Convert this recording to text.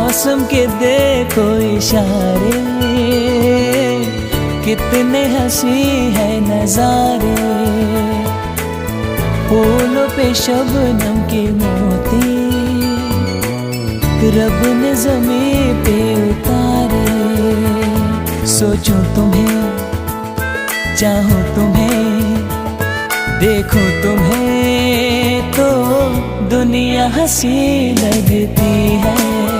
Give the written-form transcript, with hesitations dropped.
मौसम के देखो इशारे, कितने हंसी है नजारे। फूलों पे शबनम के मोती रब ने ज़मीं पे उतारे। सोचूं तुम्हें, चाहूं तुम्हें, देखो तुम्हें तो दुनिया हंसी लगती है।